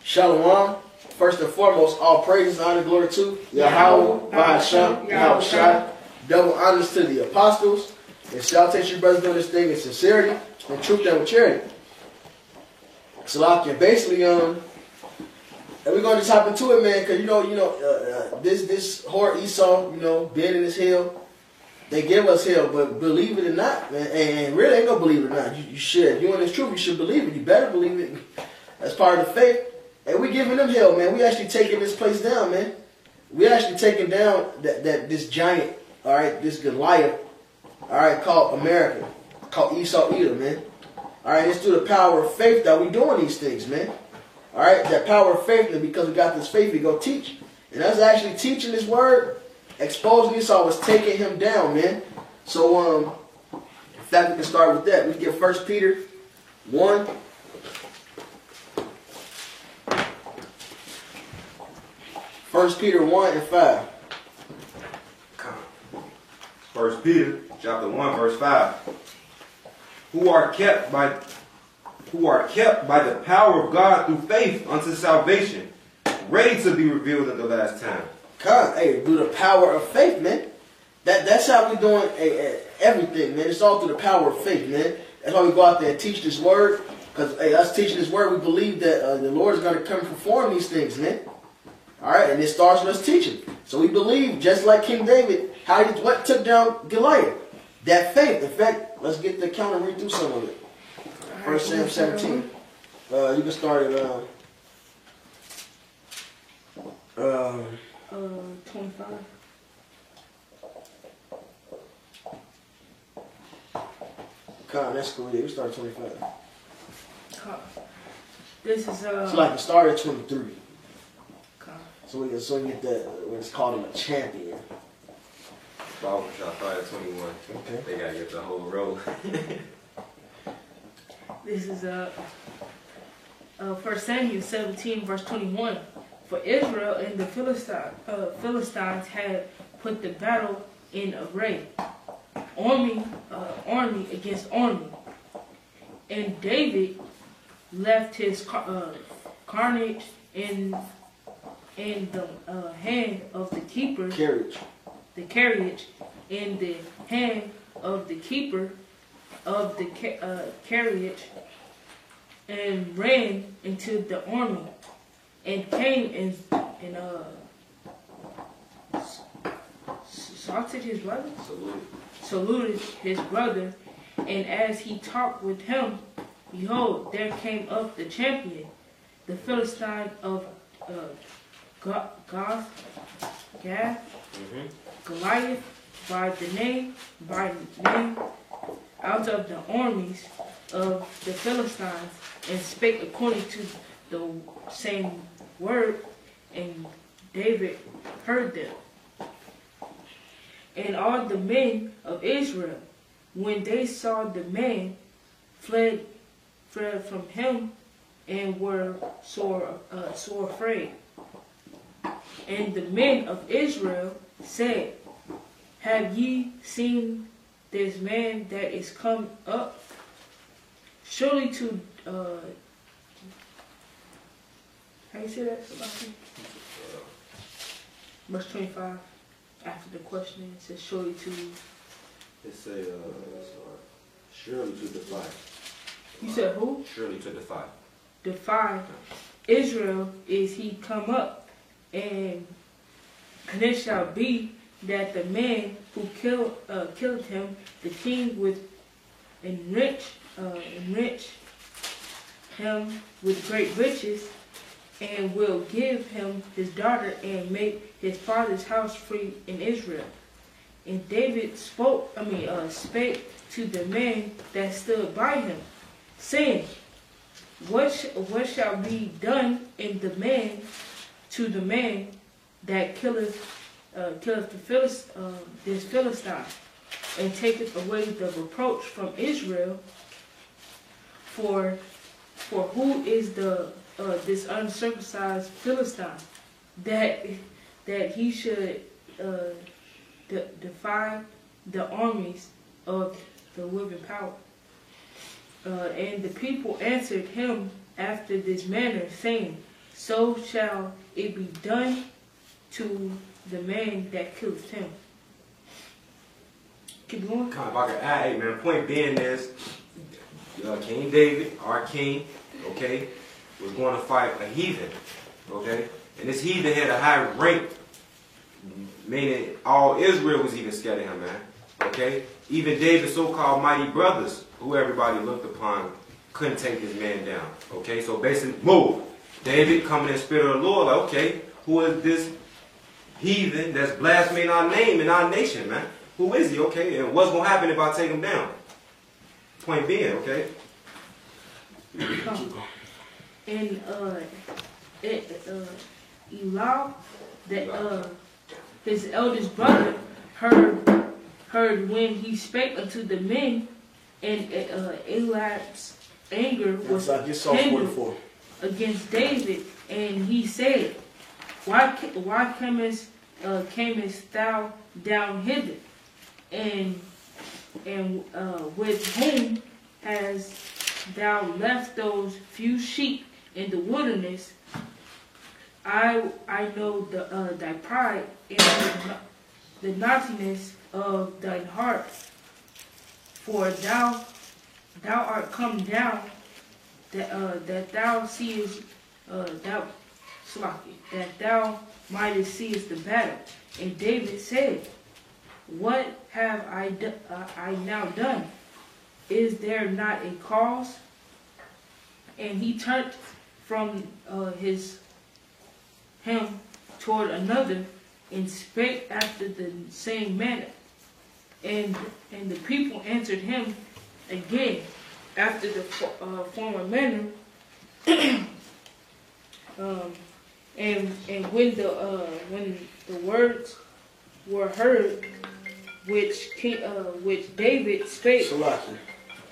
Shalom. First and foremost, all praises, honor, glory to Yahweh, Bahasham, Yahweh Shai. Double honors to the apostles. And salutation, brothers, doing this thing in sincerity and truth and with charity. So, basically, and we're gonna just hop into it, man, because this whore Esau, being in this hell, they give us hell, but believe it or not, man, and really ain't no believe it or not. You should. If you want this truth, you should believe it. You better believe it. That's part of the faith. And we giving them hell, man. We actually taking this place down, man. We actually taking down this giant, all right, this Goliath, all right, called America, called Esau Edom, man. All right, it's through the power of faith that we doing these things, man. All right, that power of faith, and because we got this faith, we go teach. And us actually teaching this word, exposing Esau was taking him down, man. So, in fact, we can start with that. We can get 1 Peter 1. First Peter 1 and 5. 1 Peter chapter 1 verse 5. Who are kept by the power of God through faith unto salvation, ready to be revealed at the last time. Hey, through the power of faith, man. That's how we doing everything, man. It's all through the power of faith, man. That's why we go out there and teach this word. Because, us teaching this word, we believe that the Lord is going to come perform these things, man. All right, and it starts with us teaching. So we believe, just like King David, what took down Goliath? That faith. In fact, let's get the account and read through some of it. 1 Samuel 17. You can start at 25. That's cool. Yeah, we start at 25. This is So like it started at 23. So we get that when it's called a champion. Bible shall start at 21. Okay. They gotta get the whole row. This is 1 Samuel 17 verse 21. For Israel and the Philistines had put the battle in array, army against army, and David left his carnage in the hand of the keeper, the carriage in the hand of the keeper of the carriage, and ran into the army, and came and saluted his brother. Saluted his brother, and as he talked with him, behold, there came up the champion, the Philistine of Goliath by name, out of the armies of the Philistines, and spake according to the same word, and David heard them. And all the men of Israel, when they saw the man, fled from him, and were sore afraid. And the men of Israel said, have ye seen this man that is come up? Surely to how you say that? Verse 25. After the question, it says surely to. It say surely to defy. You said who? Surely to defy. Defy Israel is he come up, and it shall be that the man who killed him, the king, would enrich him with great riches, and will give him his daughter, and make his father's house free in Israel. And David spake to the man that stood by him, saying, What shall be done in the man to the man that killeth this Philistine, and taketh away the reproach from Israel? For who is this uncircumcised Philistine that he should defy the armies of the living power? And the people answered him after this manner, saying, so shall it be done to the man that killeth him. Keep going. Kind of like an eye, man. Point being is, King David, our king, okay, was going to fight a heathen, okay? And this heathen had a high rank, meaning all Israel was even scared of him, man, okay? Even David's so-called mighty brothers, who everybody looked upon, couldn't take this man down, okay? So basically, move. David coming in the spirit of the Lord, like, okay, who is this heathen that's blaspheming our name and our nation, man? Who is he, okay? And what's going to happen if I take him down? Point being, okay? And Elah, that his eldest brother, heard when he spake unto the men, and Elab's anger was kindled against David, and he said, Why camest thou down hither? And with whom hast thou left those few sheep in the wilderness? I know thy pride and the naughtiness of thine heart, for thou art come down that thou seest that thou mightest seest the battle. And David said, What have I now done? Is there not a cause? And he turned from him toward another, and spake after the same manner. And the people answered him again after the former manner. And when the words were heard which David spake. Salaki.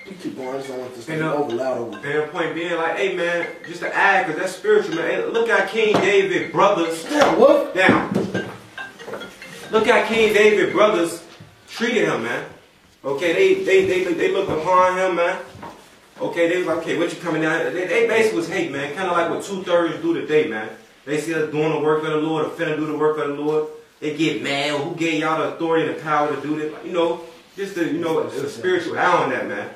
You keep going. I just don't want this thing over loud over. And the point being, like, hey man, just to add, because that's spiritual, man. Hey, look at King David brothers. Down, what? Down. Look at King David brothers treated him, man. Okay, they looked upon him, man. Okay, they was like, okay, what you coming down? They basically was hate, man. Kind of like what 2/3 do today, man. They see us doing the work of the Lord, or finna do the work of the Lord. They get mad. Who gave y'all the authority and the power to do this? You know, just the, a spiritual eye on that, man.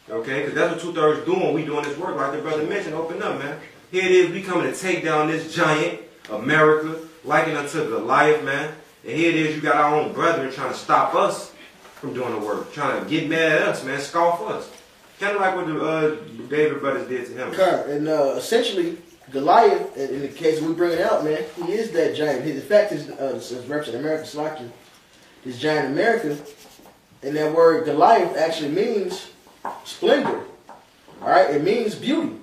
Okay, because that's what 2/3 doing. We doing this work, like the brother mentioned. Open up, man. Here it is. We coming to take down this giant, America, likened unto Goliath, man. And here it is. You got our own brethren trying to stop us from doing the work, trying to get mad at us, man, scoff us. Kind of like what the David brothers did to him. And essentially, Goliath, in the case we bring it out, man, he is that giant. In fact, his representative America, Slaki, this giant America, and that word Goliath actually means splendor. All right, it means beauty.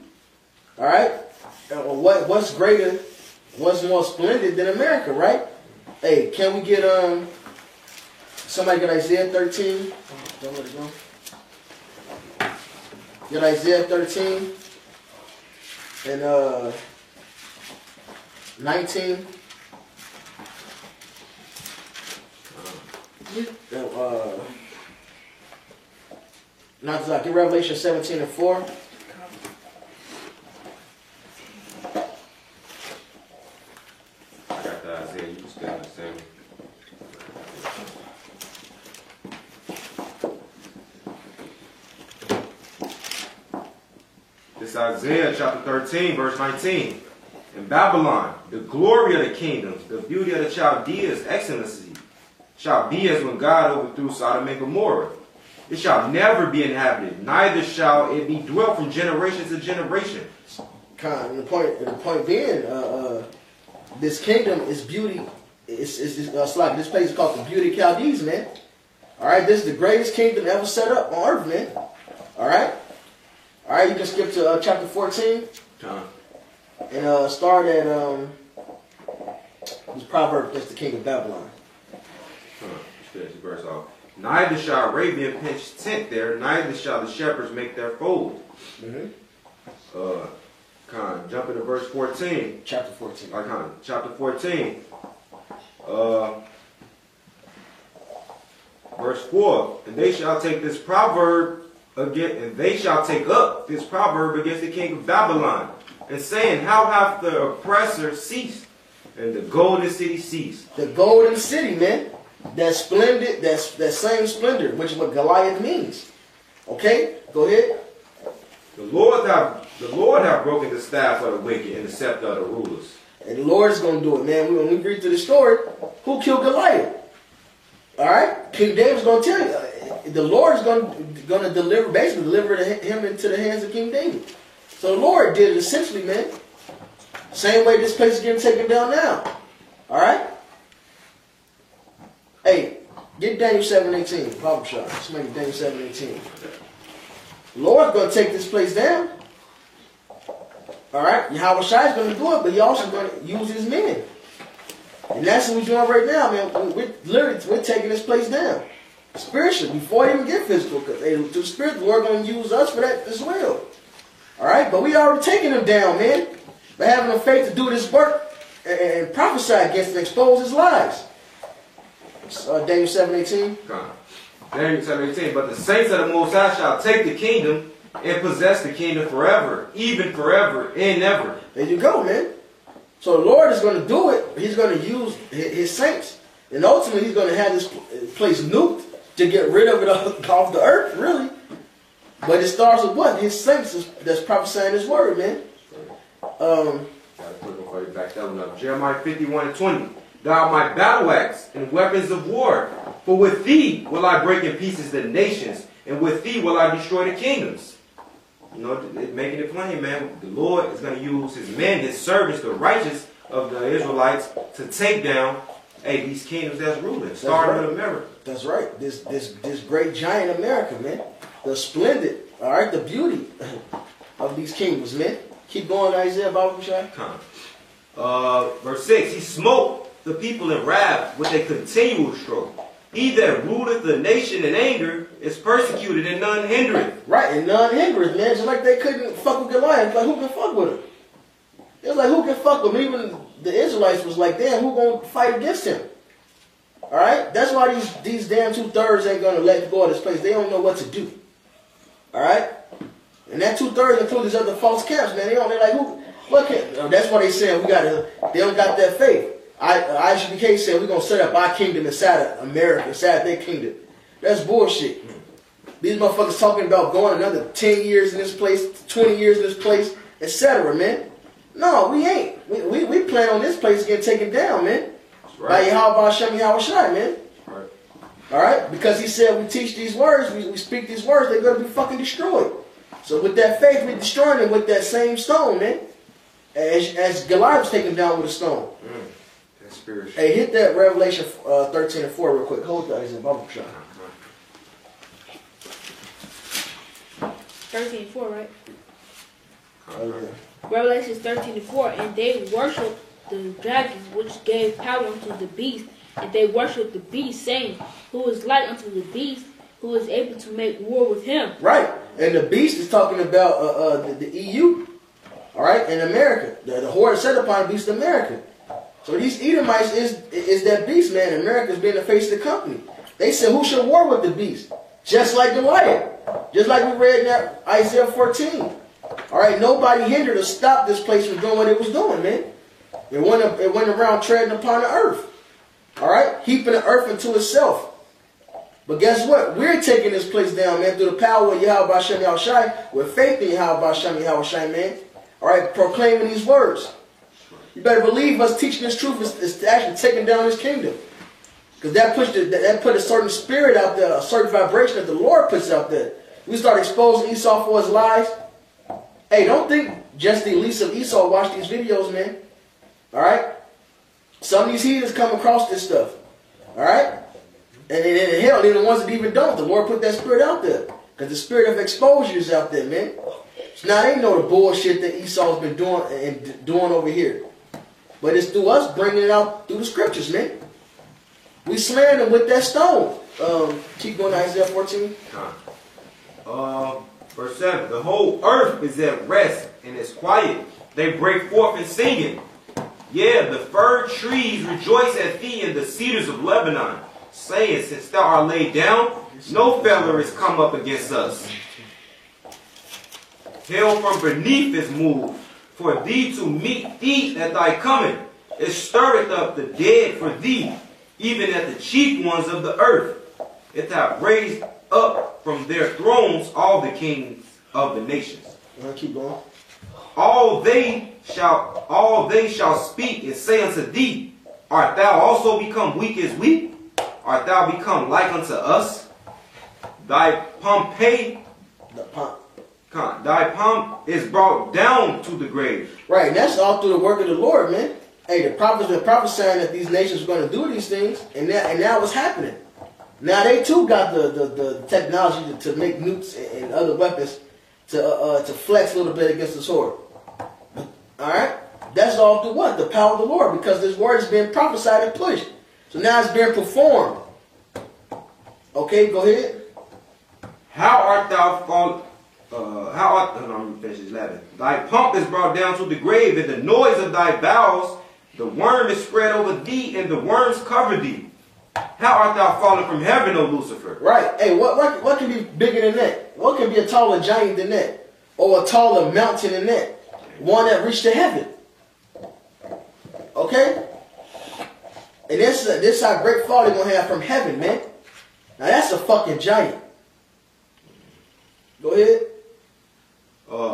All right, what's greater, what's more splendid than America, right? Hey, can we get somebody get Isaiah 13? Don't let it go. Get Isaiah 13 and 19. Not like get Revelation 17 and 4. I got the Isaiah. You can stay on the same. This Isaiah chapter 13, verse 19. In Babylon, the glory of the kingdoms, the beauty of the Chaldeans' excellency, shall be as when God overthrew Sodom and Gomorrah. It shall never be inhabited, neither shall it be dwelt from generation to generation. And the point being, this kingdom is beauty. It's like this place is called the Beauty of Chaldees, man. All right, this is the greatest kingdom ever set up on earth, man. All right, you can skip to chapter 14 and start at this proverb against the king of Babylon. Verse off. Neither shall Arabian pitch tent there, neither shall the shepherds make their fold. Jump into verse 14. Chapter 14. Chapter 14. Verse 4. And they shall take this proverb again, and they shall take up this proverb against the king of Babylon, and saying, how hath the oppressor ceased, and the golden city ceased? The golden city, man. That splendid, that same splendor, which is what Goliath means. Okay? Go ahead. The Lord have broken the staff of the wicked and the scepter of the rulers. And the Lord is going to do it, man. When we read through the story, who killed Goliath? All right? King David's going to tell you. The Lord is going to deliver him into the hands of King David. So the Lord did it essentially, man. Same way this place is getting taken down now. All right? Hey, get Daniel 7:18. Bible shot. Let's make it Daniel 7:18. The Lord's going to take this place down. All right? Yahweh Shai is going to do it, but he also going to use his men. And that's what we're doing right now, man. We're taking this place down. Spiritually, before it even get physical. Because the Spirit, the Lord going to use us for that as well. All right? But we already taking them down, man. By having the faith to do this work and prophesy against and expose his lies. Daniel 7:18. Daniel 7:18. But the saints of the Most High shall take the kingdom and possess the kingdom forever, even forever and ever. There you go, man. So the Lord is going to do it. He's going to use his saints. And ultimately, he's going to have this place nuked to get rid of it off the earth, really. But it starts with what? His saints that's prophesying his word, man. Back that one up. Jeremiah 51:20. Thou art my battle axe and weapons of war. For with thee will I break in pieces the nations, and with thee will I destroy the kingdoms. You know, making it plain, man. The Lord is going to use his men, his servants, the righteous of the Israelites, to take down, these kingdoms that's ruling. Starting with America. That's right. This great giant America, man. The splendid, all right, the beauty of these kingdoms, man. Keep going, Isaiah, Bible Shai. Verse 6. He smote the people in wrath with a continual stroke. He that ruleth the nation in anger is persecuted, and none hindereth. Right, and none hindereth, man. Just like they couldn't fuck with Goliath. Like, who can fuck with him? It was like, who can fuck with him? Even the Israelites was like, damn, who gonna fight against him? All right? That's why these damn 2/3 ain't gonna let go of this place. They don't know what to do. All right? And that 2/3 include these other false camps, man. They're like, who? What can? That's why they saying they don't got that faith. ISBK said we're going to set up our kingdom inside of America, inside their kingdom. That's bullshit. These motherfuckers talking about going another 10 years in this place, 20 years in this place, etc., man. No, we ain't. We plan on this place getting taken down, man. Right. By Yahweh Hashem Yahweh Shai, man. Right. All right? Because he said we teach these words, we speak these words, they're going to be fucking destroyed. So with that faith, we're destroying them with that same stone, man. As Goliath was taken down with a stone. That's spiritual. Hey, hit that Revelation 13:4 real quick. Hold that. He's in Bible shot. 13:4, right? Oh, yeah. Revelation 13:4. And they worshiped the dragon, which gave power unto the beast. And they worshiped the beast, saying, who is like unto the beast, who is able to make war with him. Right. And the beast is talking about the EU. All right, in America, the horde set upon the beast of America. So these Edomites is that beast, man. America's being the face of the company. They said, who shall war with the beast? Just like Goliath. Just like we read in Isaiah 14. All right, nobody hindered or stopped this place from doing what it was doing, man. It went around treading upon the earth. All right, heaping the earth into itself. But guess what? We're taking this place down, man, through the power of Yahweh Hashem Yahweh Shai, with faith in Yahweh Hashem Yahweh Shai, man. All right, proclaiming these words. You better believe us teaching this truth is actually taking down this kingdom. Because that put a certain spirit out there, a certain vibration that the Lord puts out there. We start exposing Esau for his lies. Hey, don't think just the elites of Esau watch these videos, man. All right? Some of these heathens come across this stuff. All right? And hell, they're the ones that even don't. The Lord put that spirit out there. Because the spirit of exposure is out there, man. So now they know the bullshit that Esau's been doing over here. But it's through us bringing it out through the scriptures, man. We slaying them with that stone. Keep going to Isaiah 14. Verse 7. The whole earth is at rest and is quiet. They break forth in singing. Yeah, the fir trees rejoice at thee, and the cedars of Lebanon, saying, since thou art laid down, no feller is come up against us. Hell from beneath is moved, for thee to meet thee at thy coming. It stirreth up the dead for thee, even at the chief ones of the earth. It hath raised up from their thrones all the kings of the nations. Keep going. All they shall speak and say unto thee, art thou also become weak as we? Art thou become like unto us? Thy pomp is brought down to the grave. Right, and that's all through the work of the Lord, man. Hey, the prophets been prophesying that these nations were going to do these things, and now it's happening. Now they too got the technology to make nukes and other weapons to flex a little bit against the sword. All right, that's all through what? The power of the Lord, because this word has been prophesied and pushed. So now it's being performed. Okay, go ahead. How art thou fallen? I'm finish this 11. Thy pomp is brought down to the grave, and the noise of thy bowels, the worm is spread over thee, and the worms cover thee. How art thou fallen from heaven, O Lucifer? Right. Hey, what can be bigger than that? What can be a taller giant than that? Or a taller mountain than that? One that reached to heaven. Okay? And this how great fall they're gonna have from heaven, man. Now that's a fucking giant. Go ahead.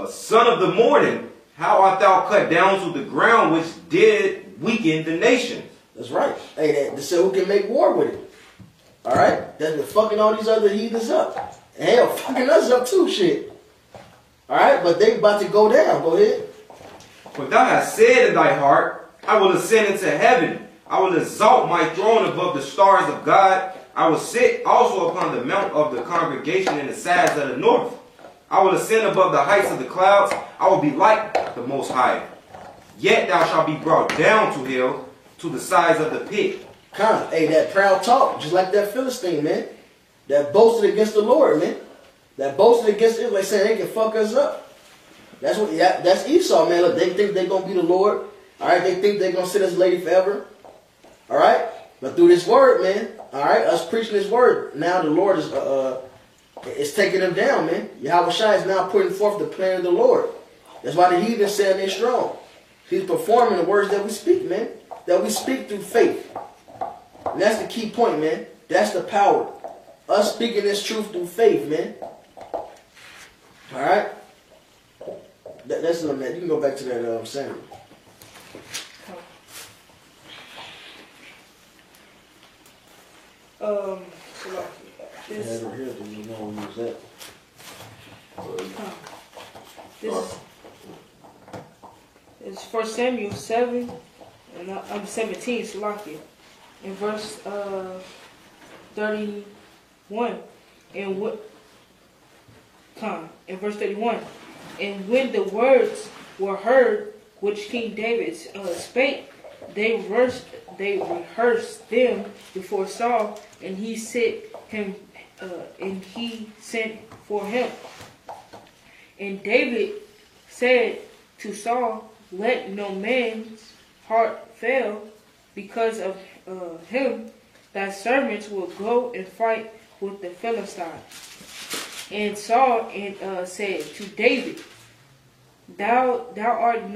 Son of the morning, how art thou cut down to the ground, which did weaken the nations? That's right. Hey, that so who can make war with it? All right, that's been fucking all these other heathens up, and hell, fucking us up too, shit. All right, but they about to go down. Go ahead. For thou hast said in thy heart, I will ascend into heaven. I will exalt my throne above the stars of God. I will sit also upon the mount of the congregation in the sides of the north. I will ascend above the heights of the clouds. I will be like the Most High. Yet thou shalt be brought down to hell, to the sides of the pit. Hey, that proud talk, just like that Philistine, man. That boasted against the Lord, man. That boasted against Israel, saying they can fuck us up. That's Esau, man. Look, they think they're going to be the Lord. All right, they think they're going to sit as lady forever. All right? But through this word, man, all right, us preaching this word, now the Lord is taking them down, man. Yahweh Shai is now putting forth the plan of the Lord. That's why the heathen said they're strong. He's performing the words that we speak, man. That we speak through faith. And that's the key point, man. That's the power. Us speaking this truth through faith, man. All right? That's it, man. You can go back to that Samuel. This is 1 Samuel 7, and I'm 17, Salakia, in verse 31. And in verse 31, and when the words were heard which King David spake, they rehearsed them before Saul, and he sent for him. And David said to Saul, let no man's heart fail because of him. Thy servants will go and fight with the Philistines. And Saul said to David, Thou art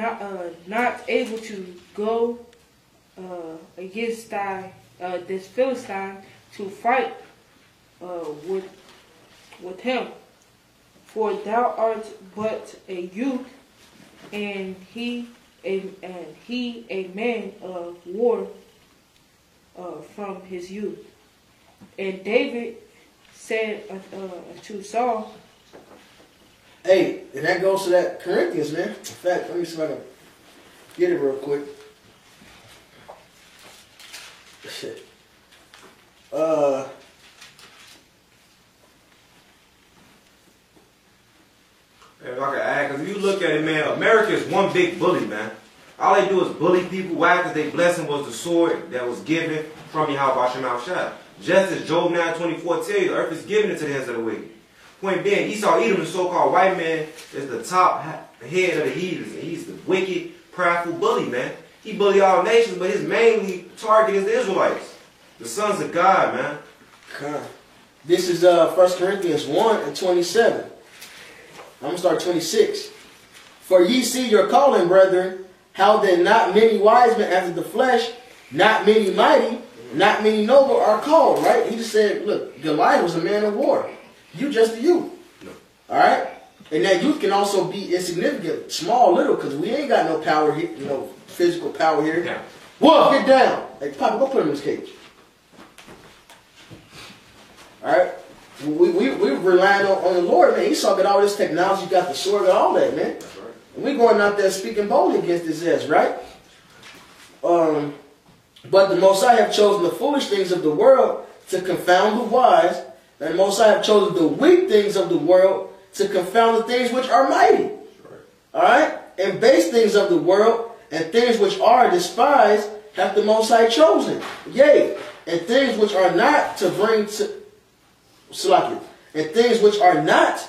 not able to go against this Philistine to fight with him, for thou art but a youth, and he a man of war from his youth. And David said to Saul, hey, and that goes to that Corinthians, man. In fact, let me see if I can get it real quick. Shit. If I can add, because if you look at it, man, America is one big bully, man. All they do is bully people. Why? Because their blessing was the sword that was given from Yahweh Shai Shai. Just as Job 9:24 tell you, the earth is given into the hands of the wicked. Point being, Esau Edom, the so-called white man, is the top head of the heathens. And he's the wicked, prideful bully, man. He bully all nations, but his mainly target is the Israelites. The sons of God, man. This is 1 Corinthians 1 and 27. I'm going to start 26. For ye see your calling, brethren, how then not many wise men after the flesh, not many mighty, not many noble are called, right? He just said, look, Goliath was a man of war. You just a youth. All right? And that youth can also be insignificant, small, little, because we ain't got no power here, physical power here. Yeah. Whoa, get down. Hey, Papa, go put him in his cage. All right? We're relying on the Lord, man. Esau got all this technology, got the sword, got all that, man. That's right. And we're going out there speaking boldly against his ass, right? But the Most High have chosen the foolish things of the world to confound the wise, and the Most High have chosen the weak things of the world to confound the things which are mighty. Right. All right? And base things of the world and things which are despised hath the Most High chosen. Yea, and things which are not to bring to Salakia, and things which are not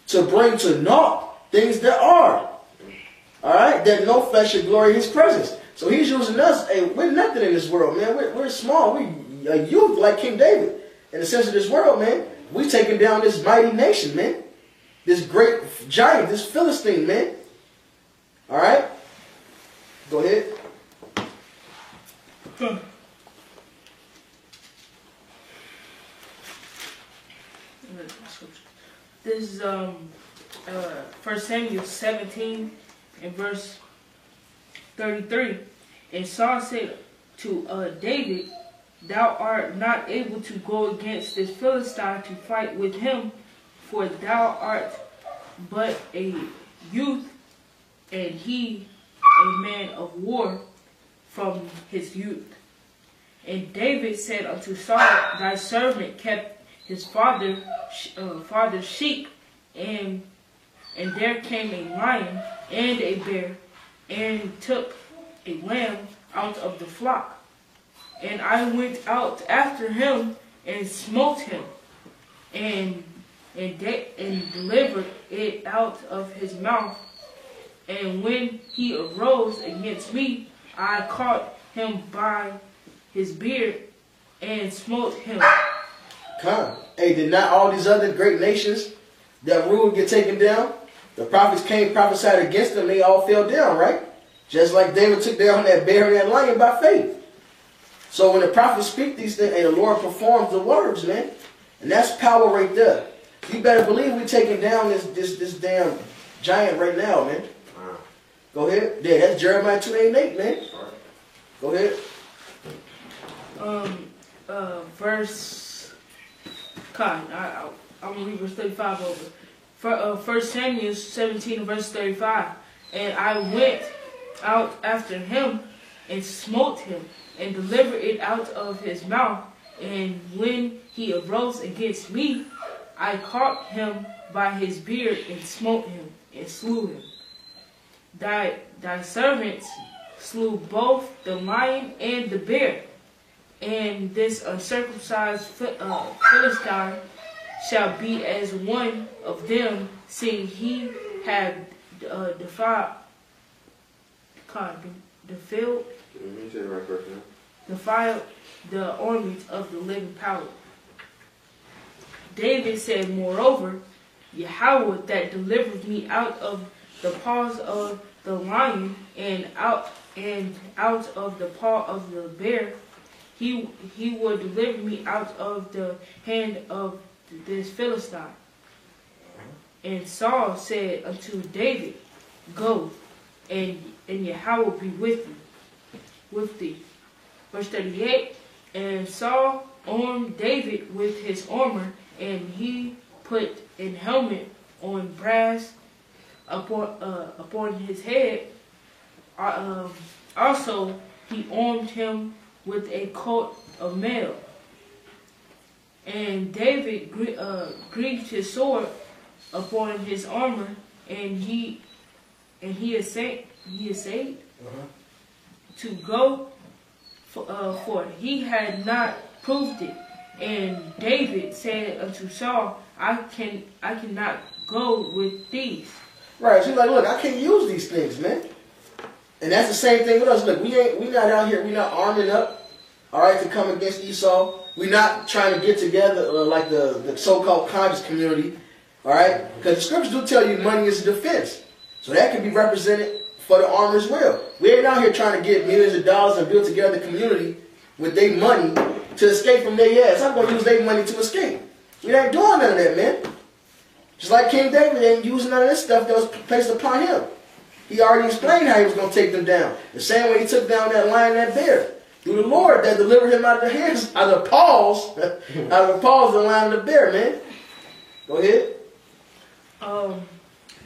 to bring to naught things that are. All right? That no flesh should glory in his presence. So he's using us. Hey, we're nothing in this world, man. We're small. We a youth like King David. In the sense of this world, man, we taking down this mighty nation, man. This great giant, this Philistine, man. All right? Go ahead. This is 1 Samuel 17 and verse 33. And Saul said to David, thou art not able to go against this Philistine to fight with him, for thou art but a youth, and he a man of war from his youth. And David said unto Saul, thy servant kept his father's sheep, and there came a lion and a bear, and took a lamb out of the flock. And I went out after him and smote him, and delivered it out of his mouth. And when he arose against me, I caught him by his beard and smote him. Come. Hey, did not all these other great nations that ruled get taken down? The prophets came, prophesied against them, they all fell down, right? Just like David took down that bear and that lion by faith. So when the prophets speak these things, and the Lord performs the words, man. And that's power right there. You better believe we're taking down this damn giant right now, man. Go ahead. Yeah, that's Jeremiah 2:8, man. Go ahead. Verse. God, I'm gonna read verse 35 over. For 1 Samuel 17 verse 35. And I went out after him and smote him and delivered it out of his mouth. And when he arose against me, I caught him by his beard and smote him and slew him. Thy servants slew both the lion and the bear, and this uncircumcised Philistine shall be as one of them, seeing he had defiled the armies of the living power. David said, moreover, Yahweh that delivered me out of the paws of the lion and out of the paw of the bear, he will deliver me out of the hand of this Philistine. And Saul said unto David, go, and Yahweh be with thee. Verse 38, and Saul armed David with his armor, and he put an helmet on brass upon his head. Also he armed him with a coat of mail. And David grieved his sword upon his armor, and he essayed to go, for he had not proved it. And David said unto Saul, I cannot go with these. Right, so he's like, look, I can't use these things, man. And that's the same thing with us. Look, we not out here, we not arming up, all right, to come against Esau. We're not trying to get together like the so-called conscious community, all right? Because the scriptures do tell you money is a defense. So that can be represented for the armor as well. We ain't out here trying to get millions of dollars and build together the community with their money to escape from their ass. I'm going to use their money to escape. We ain't doing none of that, man. Just like King David ain't using none of this stuff that was placed upon him. He already explained how he was going to take them down. The same way he took down that lion and that bear. Through the Lord that delivered him out of the hands, out of the paws, the lion and the bear, man. Go ahead.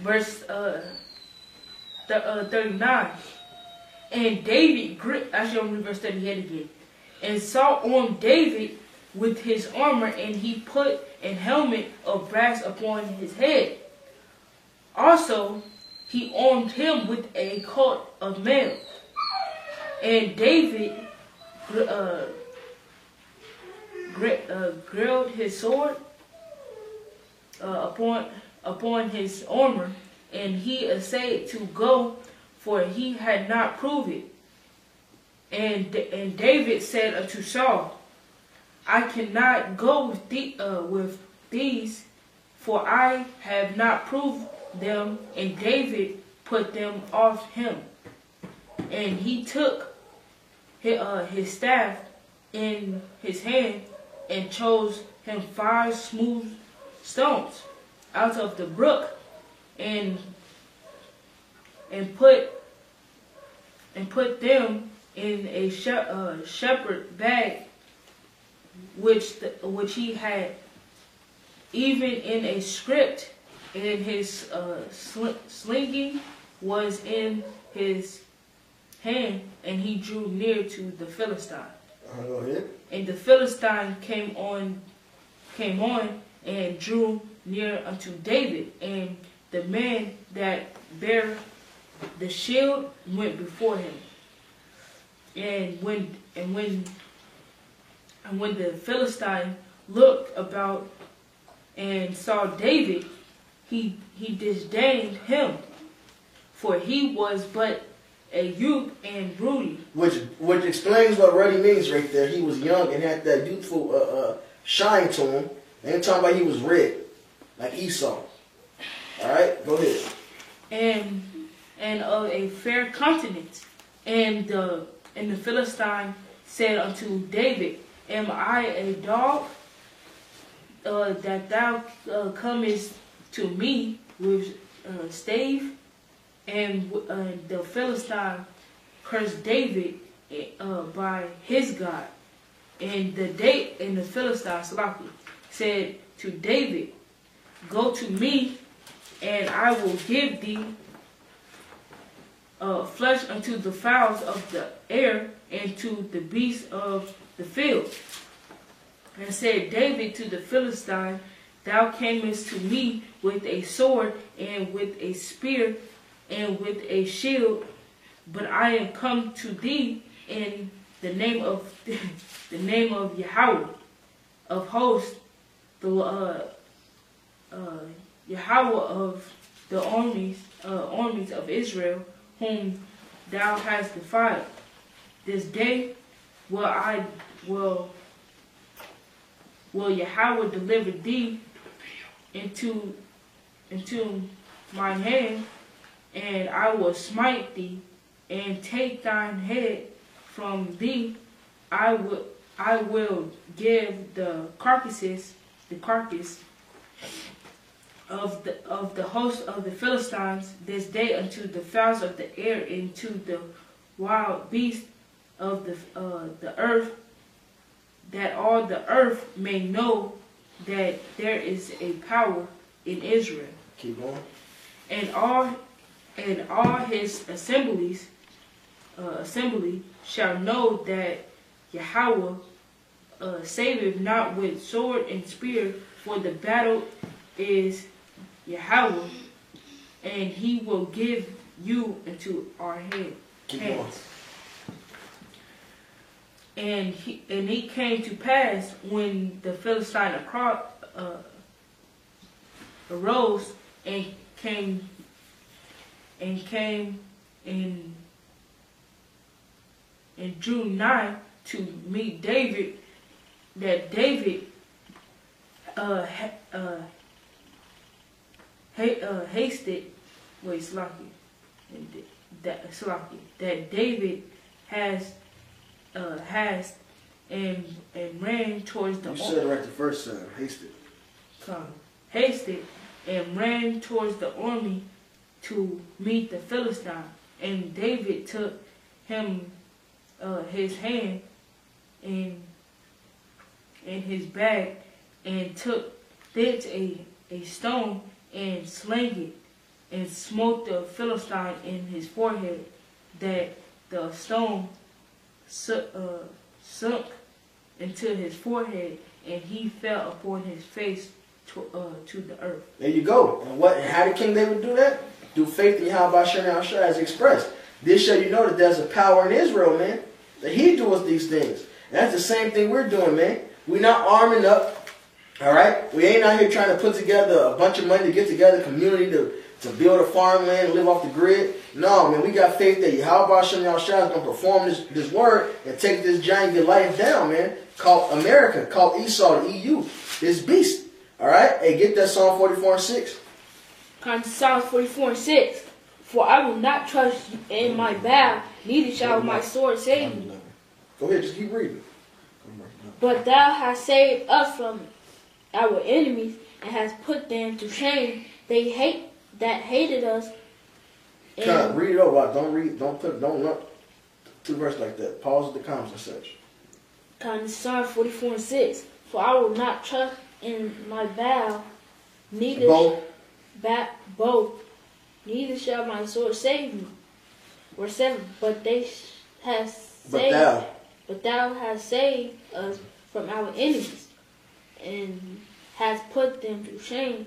Verse 39. And David gripped, actually I'm going to verse 38 again. And Saul armed David with his armor, and he put an helmet of brass upon his head. Also, he armed him with a coat of mail. And David grilled his sword upon his armor, and he essayed to go, for he had not proved it. And David said unto Saul, I cannot go with these, for I have not proved them. And David put them off him. And he took his staff in his hand and chose him 5 smooth stones out of the brook, and put them in a shepherd bag which he had, even in a script, and his slinging was in his hand, and he drew near to the Philistine. Go ahead. And the Philistine came on and drew near unto David, and the man that bare the shield went before him. And when the Philistine looked about and saw David, he disdained him, for he was but a youth and ruddy. Which explains what ruddy means right there. He was young and had that youthful shine to him. Ain't talking about he was red, like Esau. All right, go ahead. And of a fair countenance. And the Philistine said unto David, Am I a dog that thou comest to me with stave? And the Philistine cursed David by his God. And the Philistine said to David, Go to me, and I will give thee flesh unto the fowls of the air and to the beasts of the field. And said David to the Philistine, Thou camest to me with a sword and with a spear and with a shield, but I am come to thee in the name of Yahweh of hosts, the Yahweh of the armies of Israel, whom thou hast defied. This day will Yahweh deliver thee into mine hand, and I will smite thee and take thine head from thee. I will give the carcass of the host of the Philistines this day unto the fowls of the air and to the wild beasts of the earth, that all the earth may know that there is a power in Israel. Keep going. And all his assembly shall know that Yahweh saveth not with sword and spear, for the battle is Yahweh, and he will give you into our hands. And it came to pass when the Philistine arose and came and drew nigh to meet David, that David hasted wait, Slaki, that David has and ran towards the You said it right the first time. hasted and ran towards the army to meet the Philistine. And David took him his hand in his bag and took thence a stone and slang it and smote the Philistine in his forehead, that the stone sunk into his forehead, and he fell upon his face to the earth. There you go. And how did King David do that? Through faith in Yahweh Shai as expressed. This show you know that there's a power in Israel, man. That he does these things. And that's the same thing we're doing, man. We're not arming up. All right? We ain't out here trying to put together a bunch of money to get together, community to build a farmland and live off the grid. No, man, we got faith that Yahweh Shai is going to perform this word and take this giant Goliath down, man. Called America, called Esau, the EU. This beast. All right? Hey, get that Psalm 44:6. Psalms 44:6. For I will not trust in my bow, neither shall my sword save me. Go ahead, just keep reading. But thou hast saved us from our enemies, and hast put them to shame. They hated us. Kind of read it over. Don't lump two verses like that. Pause the comments and such. Psalms 44:6. For I will not trust in my bow, neither neither shall my sword save me. Verse 7. But thou hast saved us from our enemies, and hast put them to shame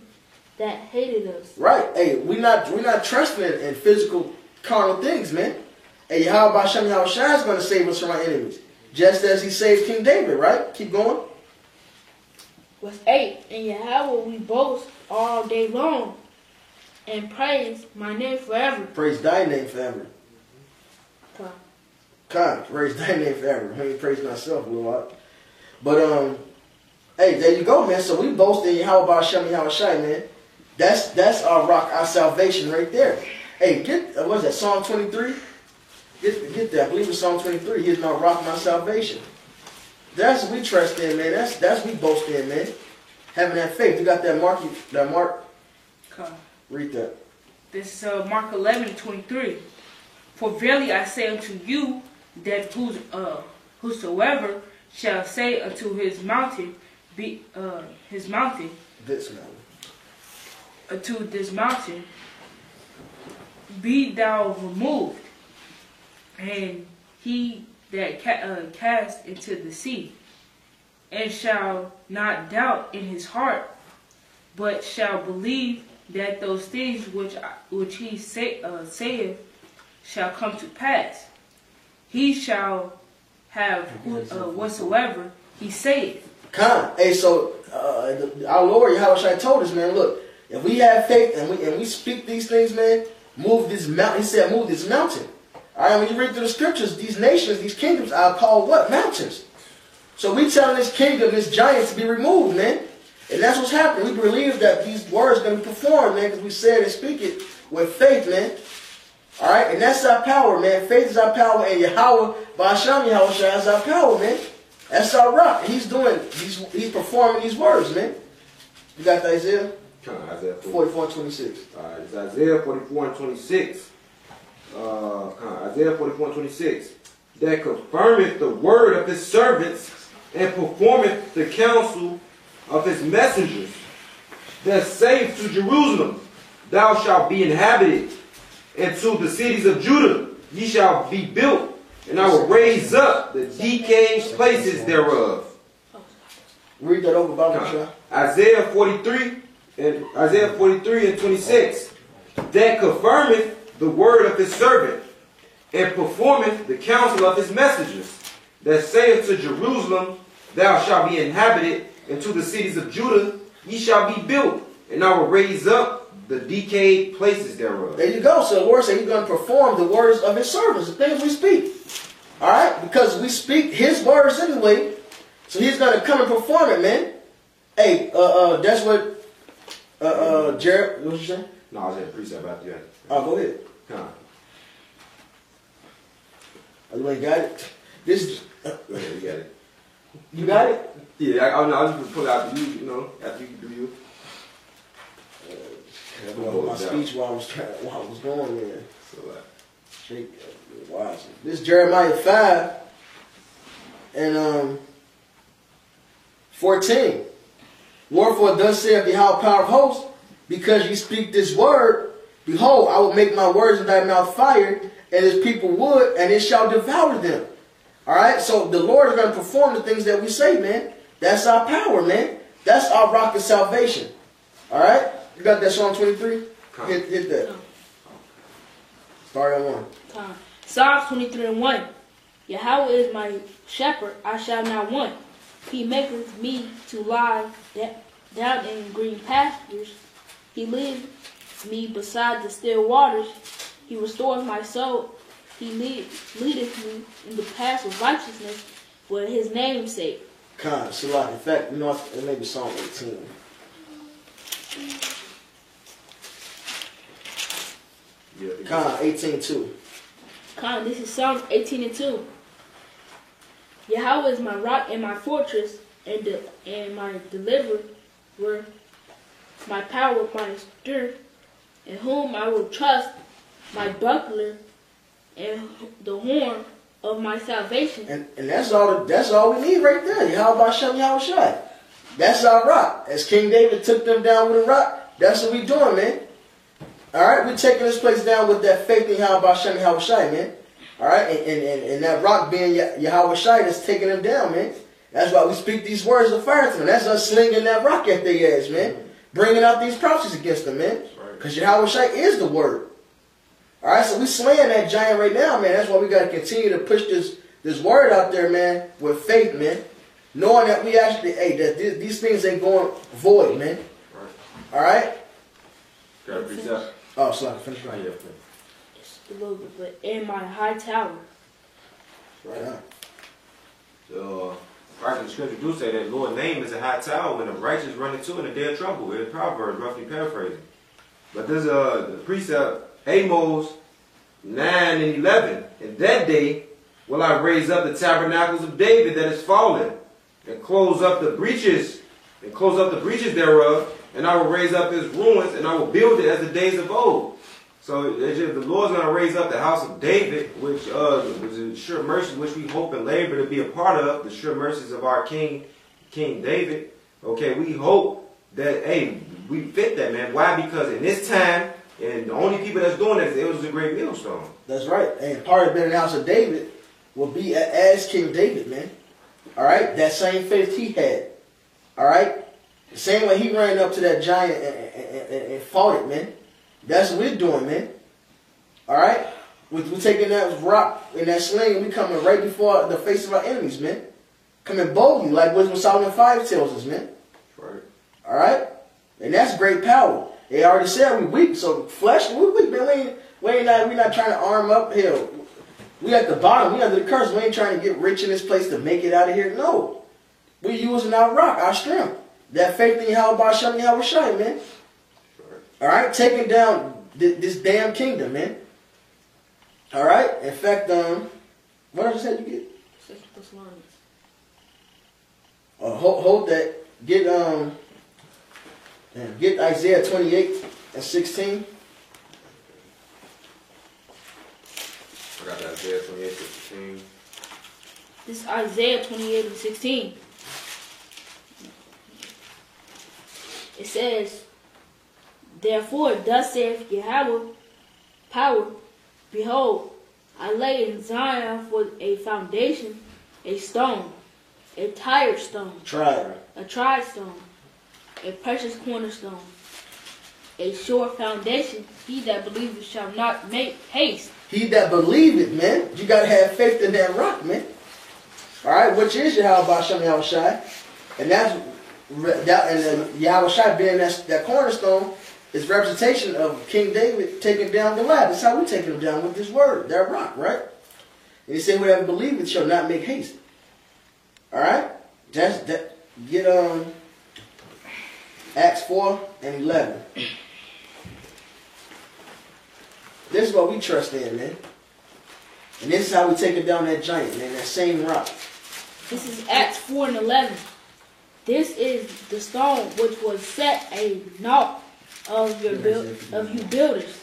that hated us. Right. Hey, we not trusting in physical carnal things, man. Hey, Yahweh Shem Yahushua is going to save us from our enemies, just as he saved King David. Right. Keep going. Verse 8. In Yahweh we boast all day long, and praise my name forever. Praise thy name forever. Praise thy name forever. I ain't praising myself a little lot. But hey, there you go, man. So we boast in Yahweh Shem Yahushua, man. That's our rock, our salvation right there. Hey, get what is that? Psalm 23. Get that. I believe it's Psalm 23. He is my rock, my salvation. That's what we trust in, man. That's what we boast in, man. Having that faith. You got that Mark? Read that. This is Mark 11:23. For verily I say unto you that whosoever shall say unto his mountain, this mountain, unto this mountain, be thou removed, and he that cast into the sea, and shall not doubt in his heart, but shall believe that those things which he saith shall come to pass, he shall have whatsoever he saith. Hey, so our Lord Yahweh told us, man, look, if we have faith and we speak these things, man, move this mountain. He said, move this mountain. All right, when you read through the scriptures, these nations, these kingdoms are called what? Mountains. So we telling this kingdom, this giant to be removed, man. And that's what's happening. We believe that these words are going to be performed, man, because we said and speak it with faith, man. All right, and that's our power, man. Faith is our power, and Yahweh, Ba'asham Yahushua is our power, man. That's our rock. He's he's performing these words, man. You got that, Isaiah? Isaiah 44:26. It's Isaiah 44:26. Isaiah 44:26. That confirmeth the word of his servants, and performeth the counsel of his messengers, that saith to Jerusalem, thou shalt be inhabited, and to the cities of Judah ye shall be built, and I will raise up the decayed places thereof. Read that over, Bible. Isaiah 43:26. That confirmeth the word of his servant, and performeth the counsel of his messengers, that saith to Jerusalem, thou shalt be inhabited, and to the cities of Judah ye shall be built, and I will raise up the decayed places thereof. There you go. So the Lord said he's going to perform the words of his servants, the things we speak. All right? Because we speak his words anyway, so he's going to come and perform it, man. Hey, that's what Jared, what you saying? No, I was at the precept after you. Oh, go ahead. Come. Oh, you ain't got it? This, Go ahead, you got it. you got it? Yeah, I'll just pull out the you know, after you do you. My speech while I was going there. So, Shake wisely. This is Jeremiah 5 and 14. Wherefore thus saith the high power of hosts, because you speak this word, behold, I will make my words in thy mouth fire, and his people wood, and it shall devour them. Alright, so the Lord is going to perform the things that we say, man. That's our power, man. That's our rock of salvation. Alright? You got that Psalm 23? Hit that. Start on 1. Time. Psalms 23 and 1. Yahweh is my shepherd, I shall not want. He maketh me to lie down in green pastures. He leadeth me beside the still waters. He restoreth my soul. He leadeth me in the paths of righteousness for his name's sake. Salah. In fact, you know, it may be Psalm 18. yeah. 18:2. This is Psalm 18 and 2. Yahweh is my rock and my fortress, and my deliverer, my power, my strength, in whom I will trust, my buckler, and the horn of my salvation. And that's all we need right there. How about Shem Yahushai? That's our rock. As King David took them down with a rock, that's what we doing, man. Alright, we're taking this place down with that faith in Yahweh Shem Yahushai, man. Alright, and that rock being Yahweh Shai that's taking them down, man. That's why we speak these words of fire to them. That's us slinging that rock at their ass, man. Bringing out these prophecies against them, man. Because Yahweh Shai is the word. Alright, so we slaying that giant right now, man. That's why we got to continue to push this word out there, man, with faith, man. Knowing that we actually, that these things ain't going void, man. Alright? Got to preach up. Oh, so I can finish right here. It's a little bit, but in my high tower. Right on. So, right, the scripture do say that Lord's name is a high tower when the righteous run into it in a day of trouble. It's Proverbs, roughly paraphrasing. But there's the precept, Amos 9 and 11. In that day will I raise up the tabernacles of David that is fallen, and close up the breaches thereof, and I will raise up his ruins, and I will build it as the days of old. So the Lord's going to raise up the house of David, which was a sure mercy, which we hope and labor to be a part of, the sure mercies of our King David. Okay, we hope that, hey, we fit that, man. Why? Because in this time, and the only people that's doing it was a great millstone. That's right. And part of being in the house of David will be as King David, man. All right? That same faith he had. All right? The same way he ran up to that giant and fought it, man. That's what we're doing, man. All right? We're taking that rock and that sling and we coming right before the face of our enemies, man. Coming boldly, like what Solomon 5 tells us, man. Right. All right? And that's great power. They already said we weak, so flesh, we weak, man. We're not trying to arm up. Hell, we at the bottom. We under the curse. We ain't trying to get rich in this place to make it out of here. No. We're using our rock, our strength. That faith in Yahweh Shem Yahweh Shai, man. All right? Taking down this damn kingdom, man. All right? In fact, what I just said you get? Hold that. Get Isaiah 28 and 16. I got that Isaiah 28 and 16. This is Isaiah 28 and 16. It says, therefore, thus saith Yahweh, power, behold, I lay in Zion for a foundation, a stone, a tired stone, a tried stone, a precious cornerstone, a sure foundation. He that believeth shall not make haste. He that believeth, man. You got to have faith in that rock, man. All right, which is Yahweh Shem Yahweh Shai. And Yahweh Shai being that cornerstone is representation of King David taking down Goliath. That's how we taking him down with this word, that rock, right? And he said, whoever believeth shall not make haste. All right? Get Acts 4 and 11. This is what we trust in, man. And this is how we take it down that giant, man, that same rock. This is Acts 4:11. This is the stone which was set a naught of you builders,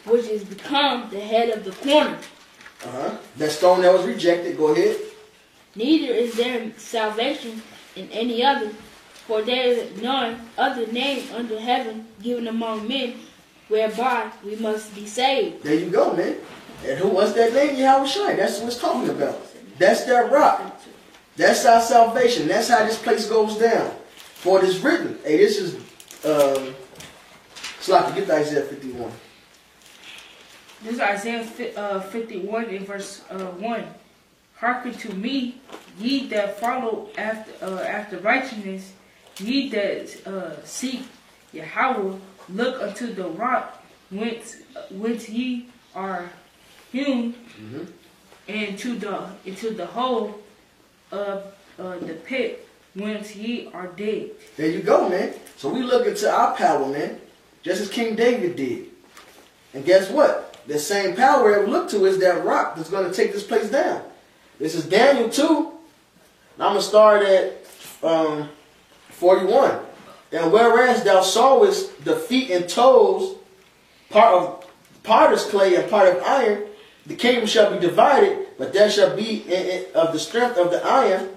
which is become the head of the corner. That stone that was rejected, go ahead. Neither is there salvation in any other, for there is none other name under heaven given among men whereby we must be saved. There you go, man. And what's that name? Yahweh Shai. That's what it's talking about. That's that rock. That's our salvation. That's how this place goes down. For it is written. Hey, this is Slocky, get to Isaiah 51. This is Isaiah 51 in verse 1. Hearken to me, ye that follow after righteousness, ye that seek Yahweh, look unto the rock whence ye are hewn, and into the hole of the pit whence ye are dead. There you go, man. So we look into our power, man, just as King David did. And guess what? The same power that we look to is that rock that's going to take this place down. This is Daniel 2. I'm going to start at 41. And whereas thou sawest the feet and toes, part of potter's clay and part of iron, the kingdom shall be divided, but there shall be of the strength of the iron,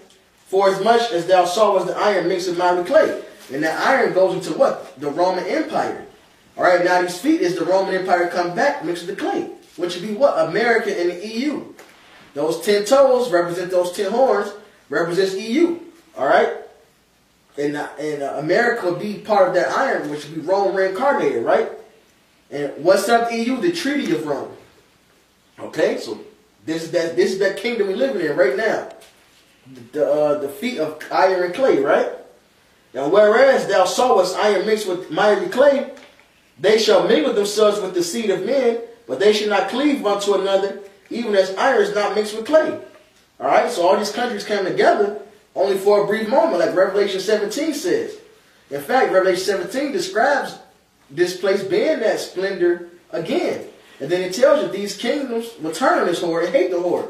for as much as thou sawest the iron mixed with miry clay. And that iron goes into what? The Roman Empire. All right, now these feet is the Roman Empire come back mixed with the clay, which would be what? America and the EU. Those 10 toes represent those 10 horns, represents EU. All right? And America would be part of that iron, which would be Rome reincarnated, right? And what's up the EU? The Treaty of Rome. Okay, so this is that kingdom we're living in right now. The feet of iron and clay, right? And whereas thou sawest iron mixed with miry clay, they shall mingle themselves with the seed of men, but they shall not cleave one to another, even as iron is not mixed with clay. All right, so all these countries came together only for a brief moment, like Revelation 17 says. In fact, Revelation 17 describes this place being that splendor again. And then it tells you these kingdoms will turn on this whore and hate the whore.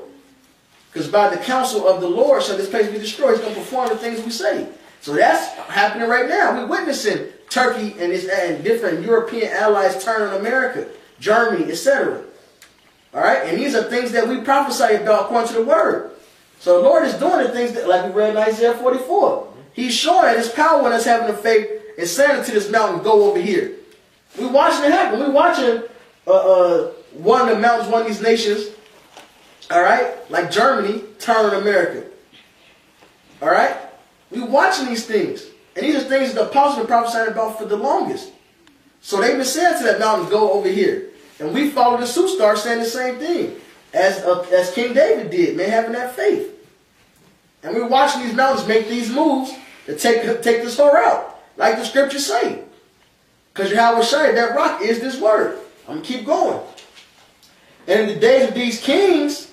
Because by the counsel of the Lord shall this place be destroyed. He's going to perform the things we say. So that's happening right now. We're witnessing Turkey and different European allies turn on America, Germany, etc. All right? And these are things that we prophesy about according to the word. So the Lord is doing the things that, like we read in Isaiah 44. He's showing his power in us having the faith and saying to this mountain, go over here. We're watching it happen. We're watching one of the mountains, one of these nations, all right, like Germany, turn on America. All right? We're watching these things. And these are things that the apostles have been prophesying about for the longest. So they've been saying to that mountain, go over here. And we follow the suit, start saying the same thing. As King David did, man, having that faith. And we're watching these mountains make these moves to take this whore out. Like the scriptures say. Because Yahweh Shai, that rock is this word. I'm going to keep going. And in the days of these kings,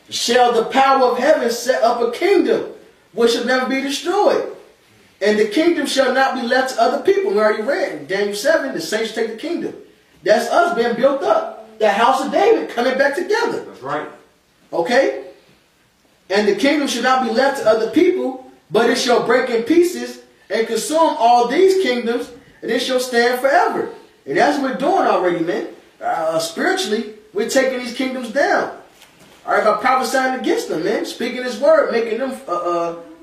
shall the power of heaven set up a kingdom, which shall never be destroyed. And the kingdom shall not be left to other people. We already read in Daniel 7, the saints take the kingdom. That's us being built up. The house of David coming back together. That's right. Okay? And the kingdom shall not be left to other people, but it shall break in pieces and consume all these kingdoms, and it shall stand forever. And that's what we're doing already, man. Spiritually, we're taking these kingdoms down. All right, by prophesying against them, man. Speaking his word, making them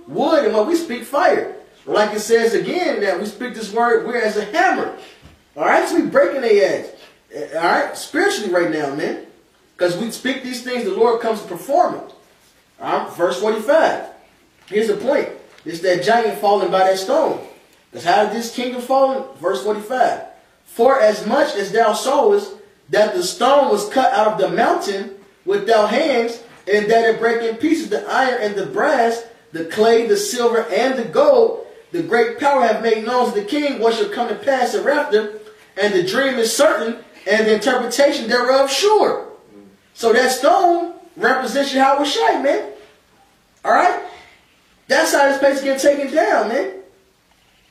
wood, and when we speak fire. Like it says again, that we speak this word, we're as a hammer. All right, so we're breaking their ass. All right, spiritually right now, man. Because we speak these things, the Lord comes to perform it. All right, verse 45. Here's the point. It's that giant falling by that stone. Because how did this kingdom fall? Verse 45. For as much as thou sawest that the stone was cut out of the mountain with thy hands, and that it break in pieces the iron and the brass, the clay, the silver, and the gold, the great power have made known to the king what shall come to pass hereafter, and the dream is certain, and the interpretation thereof sure. So that stone represents Yahweh Shai, man. All right? That's how this place is getting taken down, man.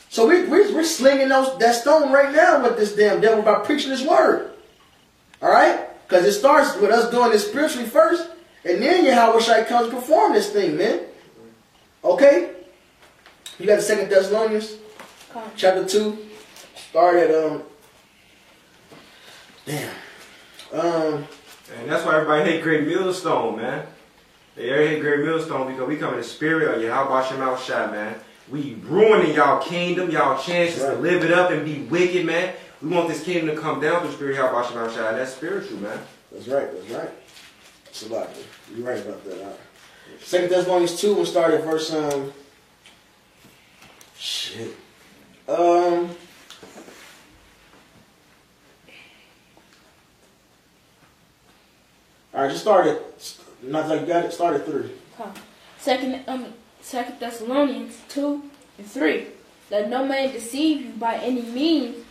So we're slinging that stone right now with this damn devil by preaching his word. All right? Because it starts with us doing this spiritually first, and then Yahweh Shai comes to perform this thing, man. Okay? You got the 2 Thessalonians, chapter 2. Start at, And that's why everybody hate Great Millstone, man. They hate Great Millstone because we come in the spirit of Yahweh Shemel Shai, man. We ruining y'all kingdom, y'all chances to live it up and be wicked, man. We want this kingdom to come down through the spirit of Yahweh Shemel Shai. That's spiritual, man. That's right, that's right. Salaki. You're right about that. Huh? 2 Thessalonians 2, we'll start at verse, shit. Alright, just start at, not like you got it, start at 3. Second Thessalonians 2 and 3. Let no man deceive you by any means,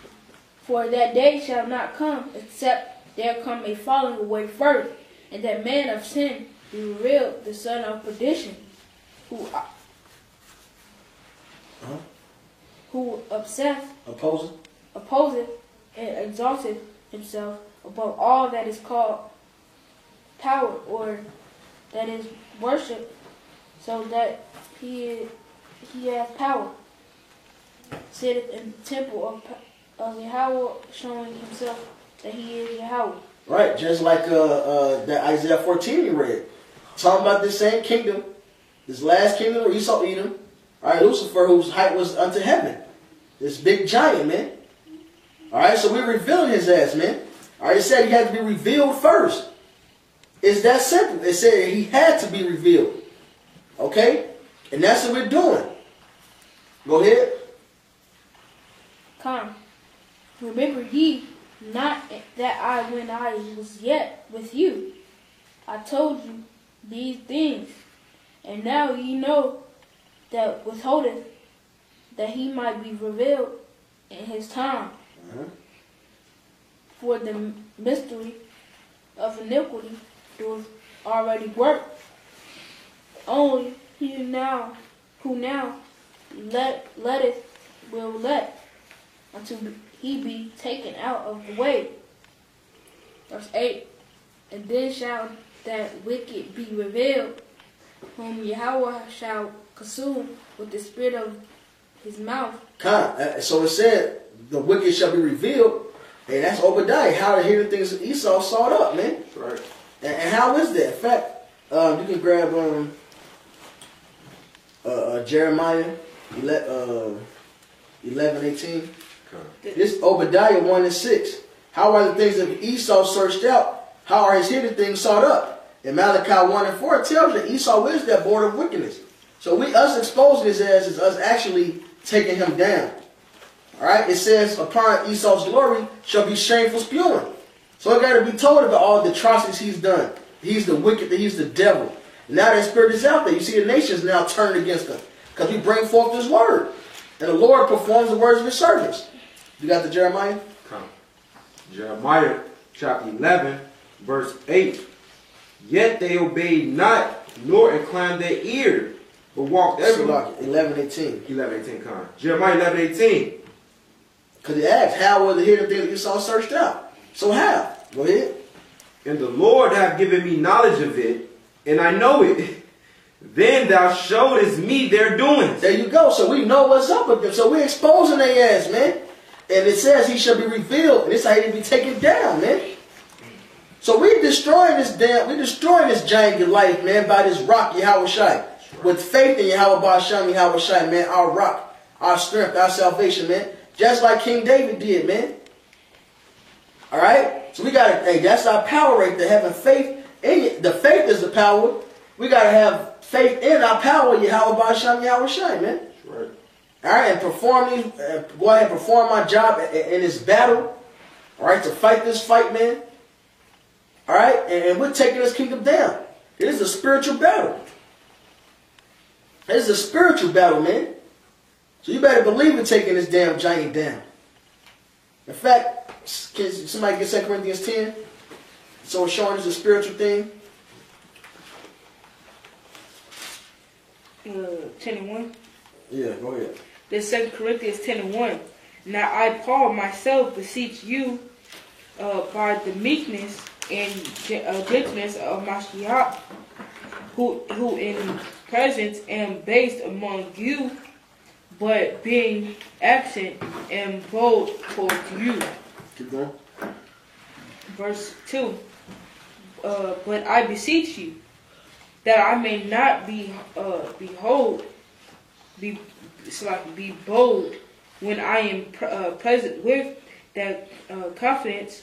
for that day shall not come, except there come a falling away first, and that man of sin be revealed, the son of perdition, who opposeth and exalteth himself above all that is called power, or that is worship, so that he has power, sitteth in the temple of Yahweh, showing himself that he is Yahweh. Right, just like that Isaiah 14 you read. Talking about this same kingdom, this last kingdom where Esau Edom, alright, Lucifer, whose height was unto heaven. This big giant, man. Alright, so we're revealing his ass, man. Alright, it said he had to be revealed first. It's that simple. It said he had to be revealed. Okay? And that's what we're doing. Go ahead. Come. Remember ye not that when I was yet with you, I told you these things, and now ye know that withholdeth, that he might be revealed in his time. For the mystery of iniquity doeth already work. Only he who now will let until he be taken out of the way. Verse 8. And then shall that wicked be revealed, whom Yahweh shall consume with the spirit of his mouth. So it said the wicked shall be revealed, and that's Obadiah. How the hidden things of Esau sought up, man. Right. And how is that? In fact, you can grab Jeremiah 11:18. This Obadiah 1 and 6. How are the things of Esau searched out? How are his hidden things sought up? And Malachi 1 and 4 tells you Esau is that border of wickedness. So us exposing his ass is us actually taking him down. Alright? It says, upon Esau's glory shall be shameful spewing. So I got to be told about all the atrocities he's done. He's the wicked, he's the devil. Now that spirit is out there. You see the nations now turned against him. Because we bring forth his word. And the Lord performs the words of his servants. You got the Jeremiah? Come. Jeremiah chapter 11, verse 8. Yet they obeyed not, nor inclined their ear, but walked everywhere. 11:18. 11:18, come. Jeremiah 11:18. Because it asks, how were the hidden things that Esau searched out? So how? Go ahead. And the Lord hath given me knowledge of it, and I know it. Then thou showest me their doings. There you go. So we know what's up with them. So we're exposing their ass, man. And it says he shall be revealed. And this how he be taken down, man. So we're destroying this giant Goliath, man, by this rock, Yahweh Shai. With faith in Yahweh Ba'asham, Yahweh Shai, man, our rock, our strength, our salvation, man. Just like King David did, man. Alright? So we gotta, hey, that's our power right there, having faith in it. The faith is the power. We gotta have faith in our power, Yahweh Ba'asham, Yahweh Shai, man. Right. Alright, and perform these, go ahead and perform my job in this battle. Alright, to fight this fight, man. Alright, and we're taking this kingdom down. It is a spiritual battle. It is a spiritual battle, man. So you better believe we're taking this damn giant down. In fact, can somebody get 2 Corinthians 10? So it's showing us a spiritual thing. 10:1. Yeah, go ahead. There's 2 Corinthians 10:1. Now I, Paul, myself beseech you by the meekness and gentleness of Mashiach, who in presence am based among you, but being absent am bold towards you. Keep going. Verse 2. But I beseech you, that I may not be bold when I am present with that confidence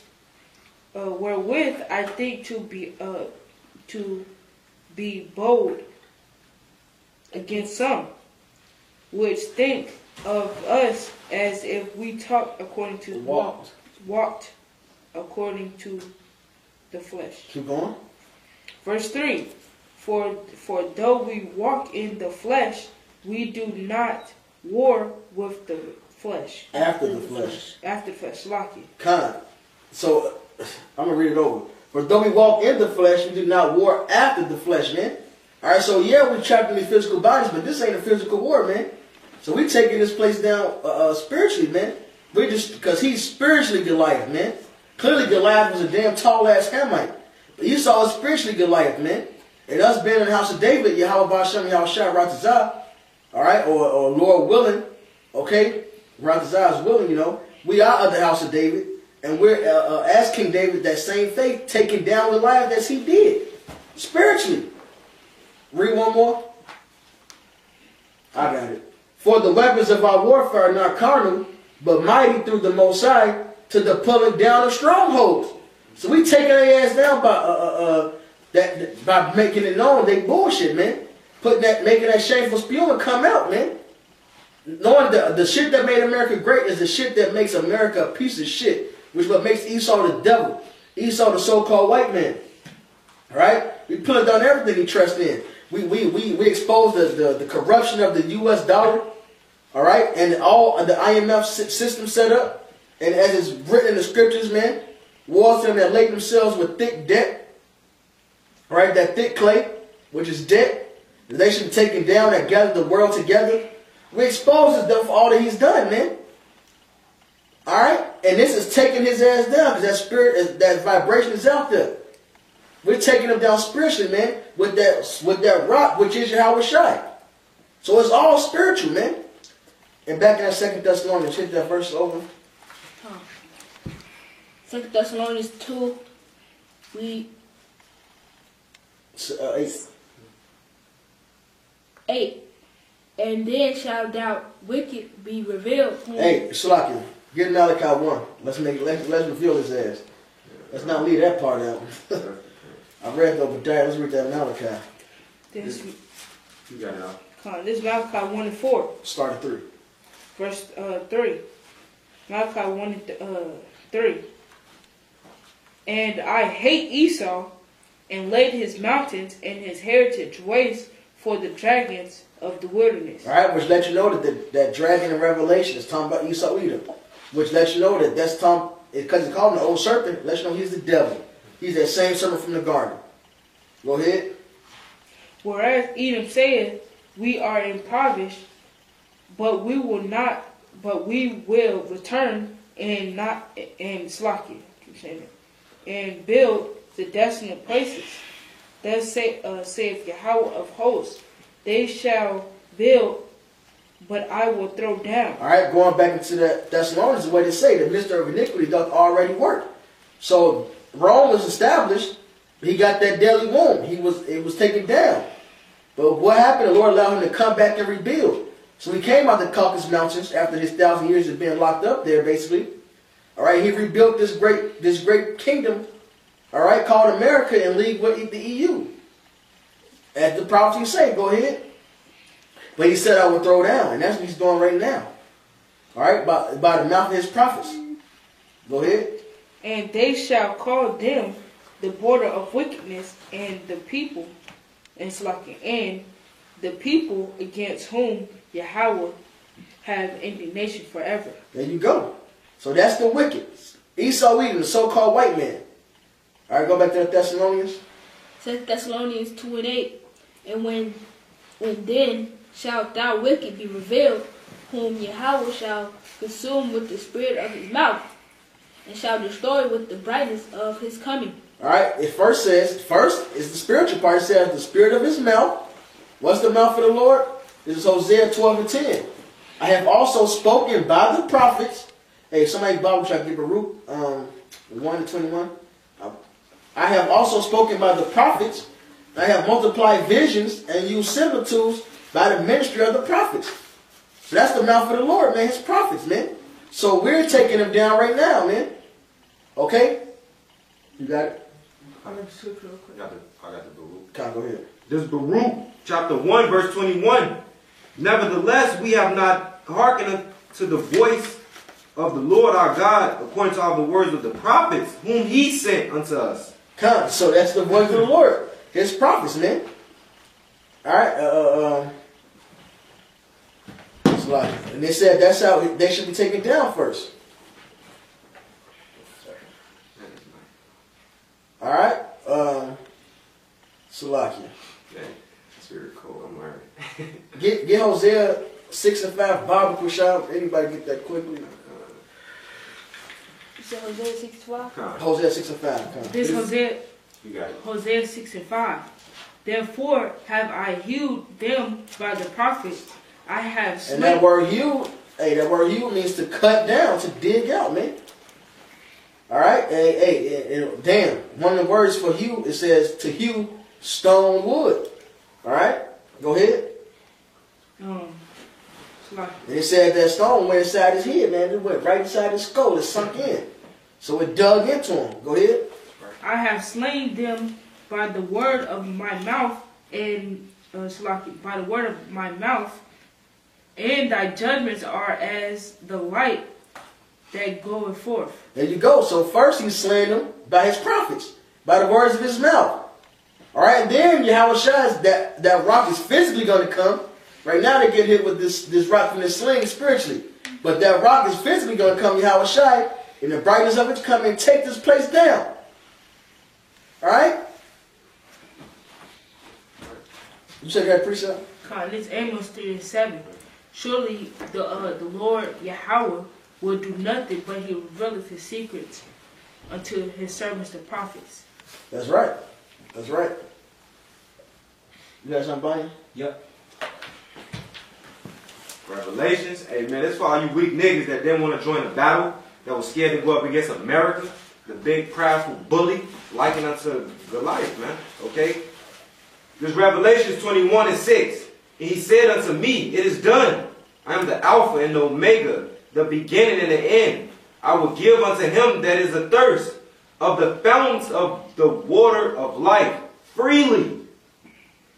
wherewith I think to be bold against some, which think of us as if we talked according to walked according to the flesh. Keep going. Verse 3. For though we walk in the flesh, we do not war with the flesh. After the flesh. After the flesh. Lock it. Kind. So, I'm going to read it over. For though we walk in the flesh, we do not war after the flesh, man. Alright, so yeah, we're trapped in the physical bodies, but this ain't a physical war, man. So we taking this place down spiritually, man. We just, because he's spiritually Goliath, man. Clearly Goliath was a damn tall-ass Hamite. But Esau is spiritually Goliath, man. And us being in the house of David, Yahweh Bashem Yahushua Ratazah, alright, or Lord willing, okay, Ratazah is willing, you know. We are of the house of David, and we're, as King David, that same faith, taking down Goliath as he did, spiritually. Read one more. I got it. For the weapons of our warfare are not carnal, but mighty through the Most High to the pulling down of strongholds. So we taking their ass down by making it known they bullshit, man. Making that shameful spewing come out, man. Knowing the shit that made America great is the shit that makes America a piece of shit, which is what makes Esau the devil. Esau the so-called white man. All right? We put down everything he trusts in. We expose the corruption of the U.S. dollar, all right, and all the IMF system set up, and as it's written in the scriptures, man, wars them that lay themselves with thick debt, all right, that thick clay, which is debt, that they should be taken down, that gather the world together. We expose them for all that he's done, man. All right, and this is taking his ass down because that spirit, that vibration is out there. We're taking them down spiritually, man, with that rock, which is Yahweh Shai. So it's all spiritual, man. And back in that 2 Thessalonians, hit that verse over. 2 Thessalonians 2, 8. And then shall thou wicked be revealed. Hey, Shalaki, get Malachi 1. Let's reveal his ass. Let's not leave that part out. I read over there. Let's read that Malachi. You got it out. This is Malachi 1 and 4. Start at 3. Verse 3. Malachi 1 and 3. And I hate Esau, and laid his mountains and his heritage waste for the dragons of the wilderness. All right, which lets you know that dragon in Revelation is talking about Esau Edom. Which lets you know that that's talking, because it's called him the old serpent, lets you know he's the devil. He's that same serpent from the garden. Go ahead. Whereas Edom saith, we are impoverished, but we will return and and build the desolate places. Thus saith Yahweh of hosts, they shall build, but I will throw down. All right, going back into the Thessalonians, the way they say the minister of iniquity doth already work. So Rome was established. He got that deadly wound. It was taken down. But what happened? The Lord allowed him to come back and rebuild. So he came out of the Caucasus Mountains after his 1,000 years of being locked up there, basically. All right, he rebuilt this great kingdom, all right, called America in league with the EU. As the prophecy say, go ahead. But he said I will throw down, and that's what he's doing right now. All right, by the mouth of his prophets. Go ahead. And they shall call them the border of wickedness, and the people, and the people against whom Yahweh have indignation forever. There you go. So that's the wicked. Esau Edom, the so-called white man. All right, go back to the Thessalonians. 2 Thessalonians 2 and 8. And when then shalt thou wicked be revealed, whom Yahweh shall consume with the spirit of his mouth, and shall destroy with the brightness of his coming. All right. It first is the spiritual part. It says the spirit of his mouth. What's the mouth of the Lord? This is Hosea 12:10. I have also spoken by the prophets. Hey, somebody Bible try to give a root. 1-21. I have also spoken by the prophets. I have multiplied visions and used similitudes by the ministry of the prophets. So that's the mouth of the Lord, man. His prophets, man. So we're taking them down right now, man. Okay? You got it? I got the scripture real quick. I got the Baruch. Kyle, go ahead. This is Baruch, chapter 1, verse 21. Nevertheless, we have not hearkened to the voice of the Lord our God, according to all the words of the prophets, whom he sent unto us. Come. So that's the voice of the Lord. His prophets, man. All right. It's like, and they said that's how they should be taken down first. All right. Salakia. It's very cold. I'm learning. Get Hosea 6:5. Bible Kushab. Anybody get that quickly? You said Hosea 6:5? Hosea 6:5. Come. This Hosea, You got it. Hosea 6:5. Therefore have I hewed them by the prophets. I have And smitten. that word hew, that word hew means to cut down, to dig out, man. All right, damn. One of the words for hew, it says to hew stone wood. All right, go ahead. Like, And it said that stone went inside his head, man. It went right inside his skull. It sunk in, so it dug into him. Go ahead. I have slain them by the word of my mouth, and by the word of my mouth, and thy judgments are as the light that goeth forth. There you go. So first he slain them by his prophets, by the words of his mouth. All right, and then Yahweh Shai, that rock is physically going to come. Right now they get hit with this rock from this sling spiritually. But that rock is physically going to come, Yahweh Shai, in the brightness of it to come and take this place down. All right? You said that precept? God, this Amos 3:7. Surely the Lord Yahweh will do nothing, but he revealeth his secrets unto his servants the prophets. That's right. That's right. You got something, Brian? Yep. Revelations. Hey, man, that's for all you weak niggas that didn't want to join the battle, that was scared to go up against America, the big, prideful bully, likened unto Goliath, man. Okay? This Revelations 21:6. And he said unto me, it is done. I am the Alpha and the Omega, the beginning and the end. I will give unto him that is athirst of the fountains of the water of life freely.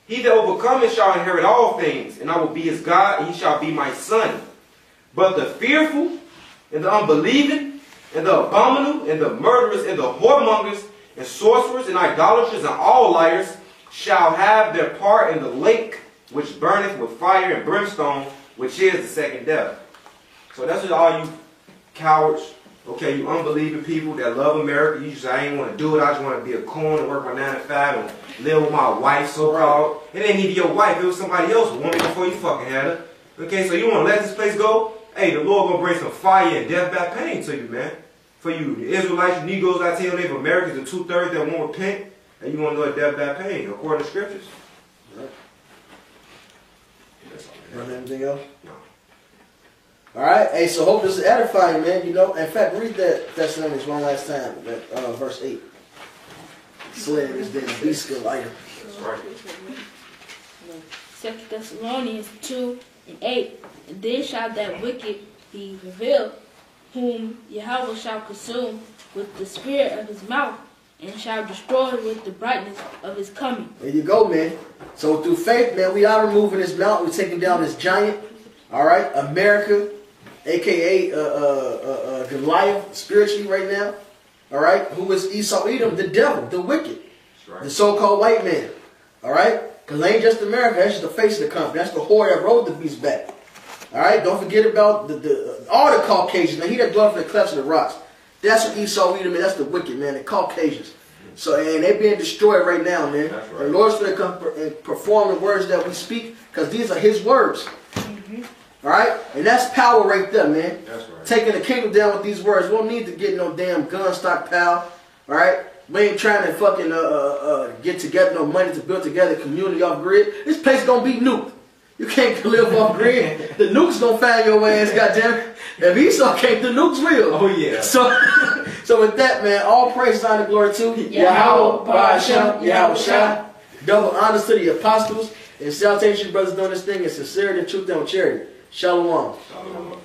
He that overcometh shall inherit all things, and I will be his God, and he shall be my son. But the fearful, and the unbelieving, and the abominable, and the murderers, and the whoremongers, and sorcerers, and idolaters, and all liars, shall have their part in the lake, which burneth with fire and brimstone, which is the second death. So that's what all you cowards, okay, you unbelieving people that love America, you just say, I ain't want to do it, I just want to be a coon and work my 9 to 5 and live with my wife, so-called. It ain't even your wife, it was somebody else, a woman before you fucking had her. Okay, so you want to let this place go? Hey, the Lord gonna bring some fire and death by pain to you, man. For you, the Israelites, you Negroes out here, Native Americans, the 2/3 that won't repent, and you want to know death by pain, according to scriptures. Right. That's all. Anything else? No. All right. Hey, so hope this is edifying, man. You know, in fact, read that Thessalonians one last time, that verse 8. Slain is the beast Goliath. That's right. 2 Thessalonians 2:8. And then shall that wicked be revealed, whom Yahweh shall consume with the spirit of his mouth, and shall destroy with the brightness of his coming. There you go, man. So through faith, man, we are removing this mountain. We're taking down this giant. All right, America, a.k.a. Goliath, spiritually right now. All right, who is Esau Edom, the devil, the wicked, Right. the so-called white man. All right, because it ain't just America. That's just the face of the country. That's the whore that rode the beast back. All right, don't forget about all the Caucasians. Now, he that dwelleth in the clefts of the rocks. That's what Esau Edom, man. That's the wicked, man, the Caucasians. So, and they're being destroyed right now, man. That's right. The Lord's going to come and perform the words that we speak, because these are his words. All right? And that's power right there, man. That's right. Taking the kingdom down with these words. We don't need to get no damn gun stockpile. All right? We ain't trying to fucking get together no money to build together a community off grid. This place gonna be nuked. You can't live off grid. The nukes gonna find your ass, goddamn. If Esau can't, the nukes will. Oh yeah. So with that, man, all praise, honor, glory to Yahweh, Ba'ashem, Yahweh Shah. Double honors to the apostles. And salutations, brothers, doing this thing in sincerity and truth and charity. Shalom. Shalom.